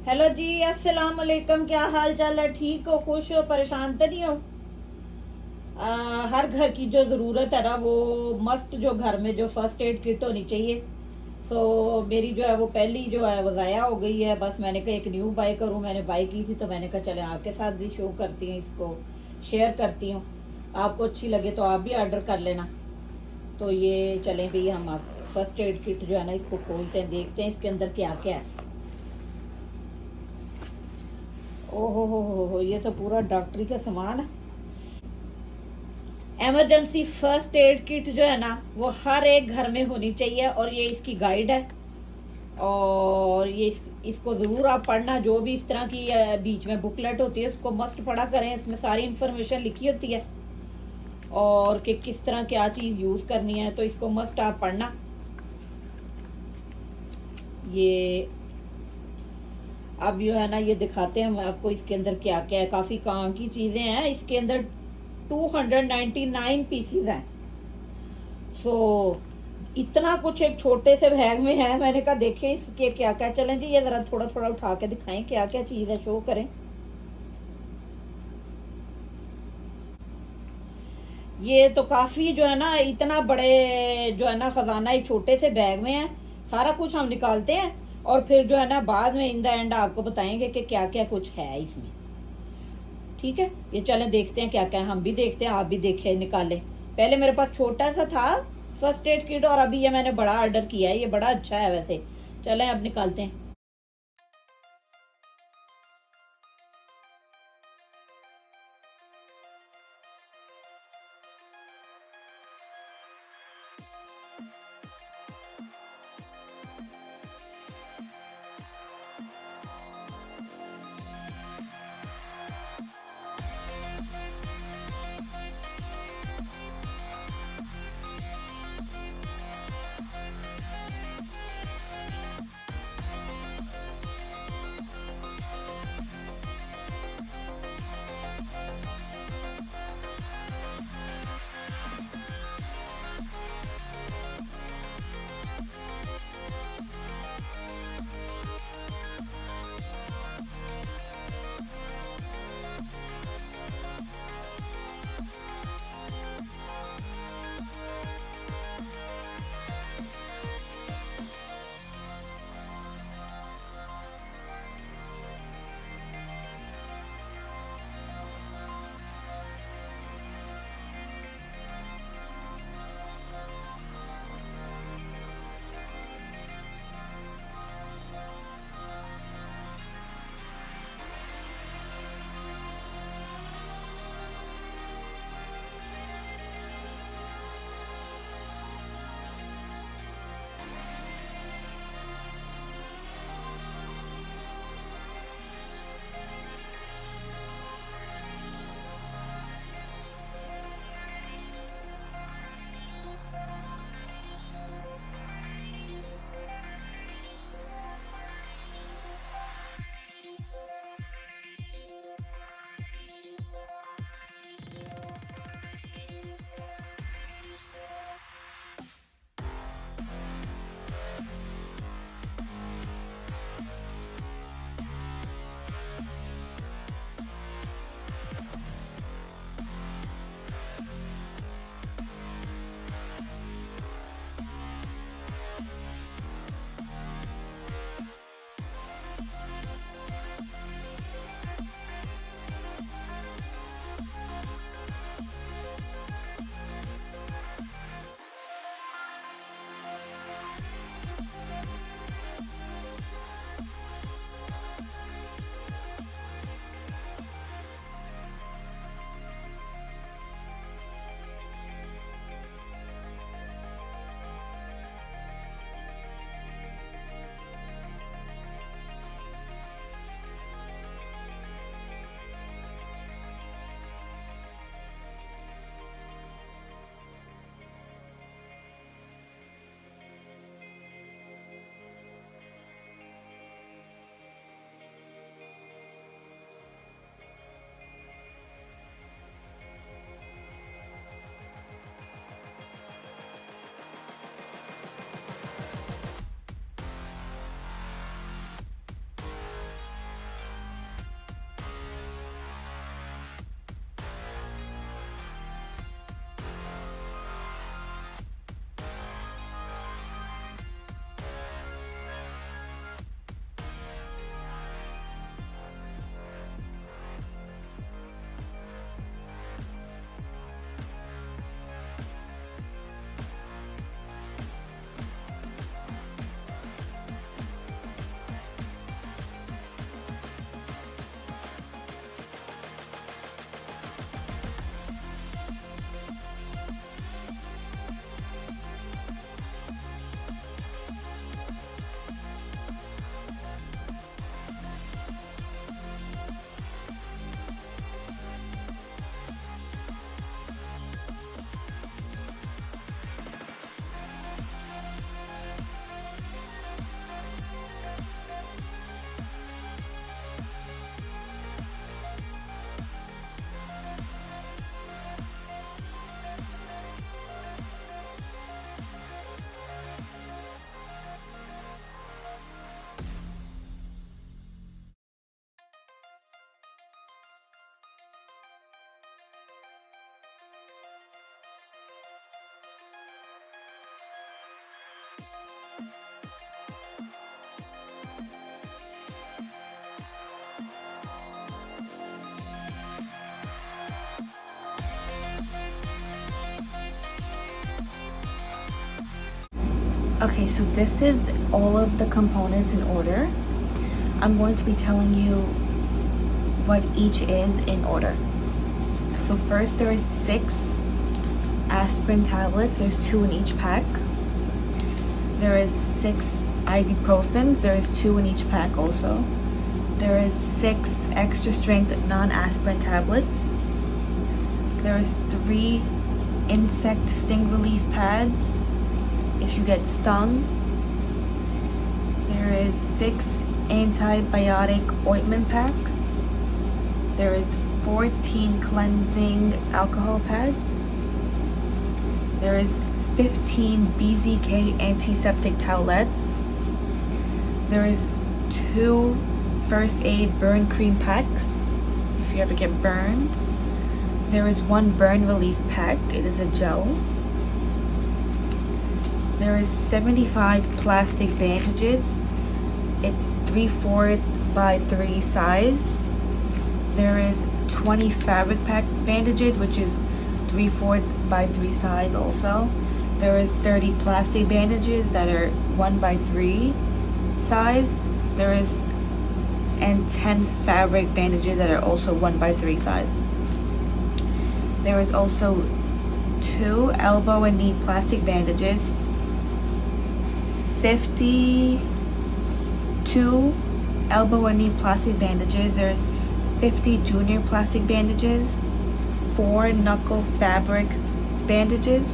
Hello जी, अस्सलाम वालेकुम। क्या हाल चाल है? ठीक हो? खुश हो? परेशान तो नहीं हो? हर घर की जो ज़रूरत है ना, वो मस्ट जो घर में जो फर्स्ट एड किट होनी चाहिए। सो मेरी जो है वो पहली जो है वो ज़ाया हो गई है। बस मैंने कहा एक न्यू बाय करूँ। मैंने बाय की थी तो मैंने कहा चले आपके साथ भी शो करती हूँ, इसको शेयर करती हूँ। आपको अच्छी लगे तो आप भी ऑर्डर कर लेना। तो ये चलें भाई, हम आप फर्स्ट एड किट जो है ना, इसको खोलते हैं, देखते हैं इसके अंदर क्या क्या है। ओहो हो, ये तो पूरा डॉक्टरी का सामान है। इमरजेंसी फर्स्ट एड किट जो है ना, वो हर एक घर में होनी चाहिए। और ये इसकी गाइड है। और ये इसको ज़रूर आप पढ़ना। जो भी इस तरह की बीच में बुकलेट होती है उसको मस्ट पढ़ा करें। इसमें सारी इंफॉर्मेशन लिखी होती है और कि किस तरह क्या चीज़ यूज़ करनी है, तो इसको मस्ट आप पढ़ना। ये अब जो है ना, ये दिखाते हैं हम आपको इसके अंदर क्या क्या है। काफ़ी काम की चीज़ें हैं इसके अंदर। 299 पीसीज हैं। सो इतना कुछ एक छोटे से बैग में है। मैंने कहा देखें इसके क्या क्या। चलें जी, ये ज़रा थोड़ा थोड़ा उठा के दिखाएं क्या क्या चीज़ है, शो करें। ये तो काफ़ी जो है ना, इतना बड़े जो है ना खजाना एक छोटे से बैग में है। सारा कुछ हम निकालते हैं और फिर जो है ना बाद में इन द एंड आपको बताएंगे कि क्या क्या कुछ है इसमें। ठीक है, ये चलें देखते हैं क्या क्या है। हम भी देखते हैं, आप भी देखें, निकालें। पहले मेरे पास छोटा सा था फर्स्ट एड किट और अभी ये मैंने बड़ा ऑर्डर किया है। ये बड़ा अच्छा है वैसे। चलें अब निकालते हैं। Okay, so this is all of the components in order. I'm going to be telling you what each is in order. So first there is 6 aspirin tablets. There's 2 in each pack. There is 6 ibuprofens. There is 2 in each pack also. There is 6 extra strength non-aspirin tablets. There is 3 insect sting relief pads if you get stung. There is 6 antibiotic ointment packs. There is 14 cleansing alcohol pads. There is 15 BZK antiseptic towelettes. There is 2 first aid burn cream packs if you ever get burned. There is 1 burn relief pack. It is a gel. There is 75 plastic bandages. It's 3/4 by 3 size. There is 20 fabric pack bandages, which is 3/4 by 3 size also. There is 30 plastic bandages that are 1 by 3 size. There is and 10 fabric bandages that are also 1 by 3 size. There is also 2 elbow and knee plastic bandages, 52 elbow and knee plastic bandages. There's 50 junior plastic bandages, 4 knuckle fabric bandages,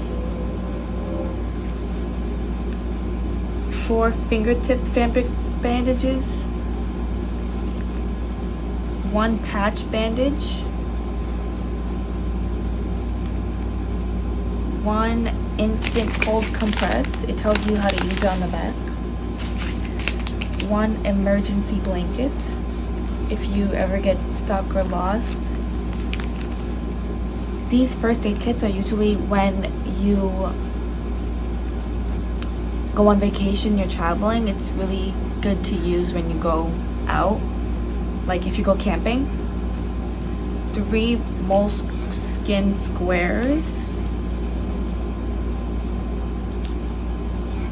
4 fingertip fabric bandages, 1 patch bandage, 1 instant cold compress. It tells you how to use it on the back. 1 emergency blanket if you ever get stuck or lost. These first aid kits are usually when you go on vacation, you're traveling. It's really good to use when you go out, like if you go camping. 3 moleskin squares,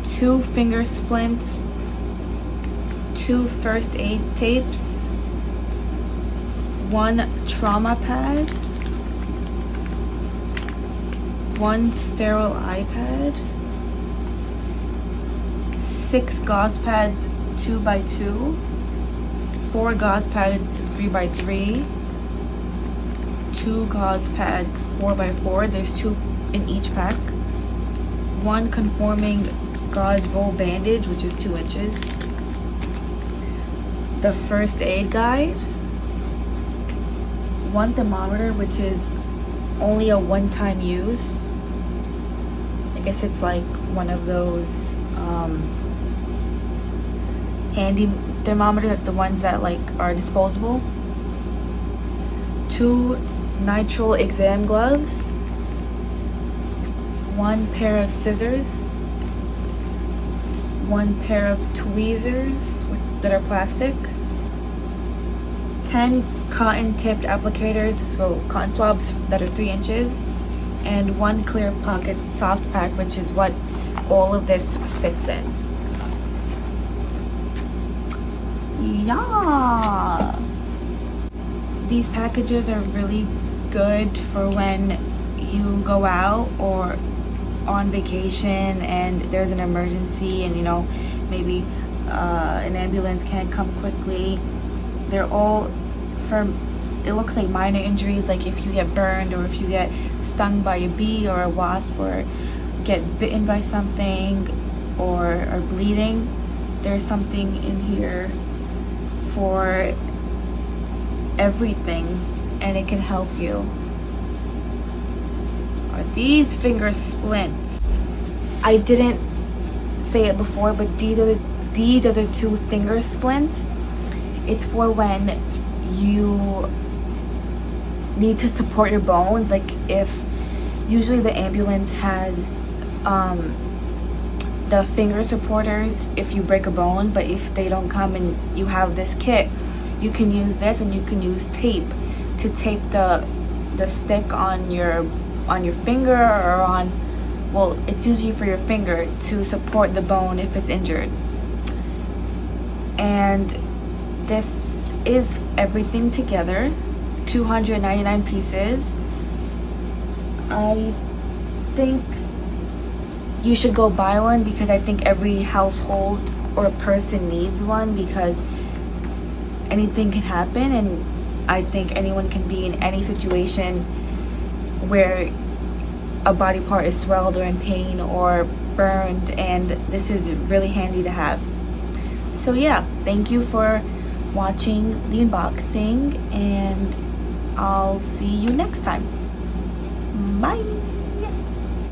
2 finger splints, 2 first aid tapes, 1 trauma pad, 1 sterile iPad, 6 gauze pads 2 by 2, 4 gauze pads 3 by 3, 2 gauze pads 4 by 4. There's 2 in each pack. 1 conforming gauze roll bandage, which is 2 inches. The first aid guide. 1 thermometer, which is only a one-time use. I guess it's like one of those handy thermometers, like the ones that like are disposable. 2 nitrile exam gloves. 1 pair of scissors. 1 pair of tweezers that are plastic. 10 cotton tipped applicators, so cotton swabs that are 3 inches. And 1 clear pocket soft pack, which is what all of this fits in. Yeah! These packages are really good for when you go out or on vacation and there's an emergency and maybe an ambulance can't come quickly. They're all for, it looks like minor injuries, like if you get burned or if you get stung by a bee or a wasp or get bitten by something or are bleeding. There's something in here for everything and it can help you. Are these finger splints? I didn't say it before, but these are the 2 finger splints. It's for when you need to support your bones, like if usually the ambulance has the finger supporters if you break a bone, but if they don't come and you have this kit, you can use this, and you can use tape to tape the stick on your finger or on well, it's usually for your finger to support the bone if it's injured. And this is everything together, 299 pieces. I think you should go buy one, because I think every household or person needs one, because anything can happen, and I think anyone can be in any situation where a body part is swelled or in pain or burned, and this is really handy to have. So yeah, thank you for watching the unboxing, and I'll see you next time. Bye.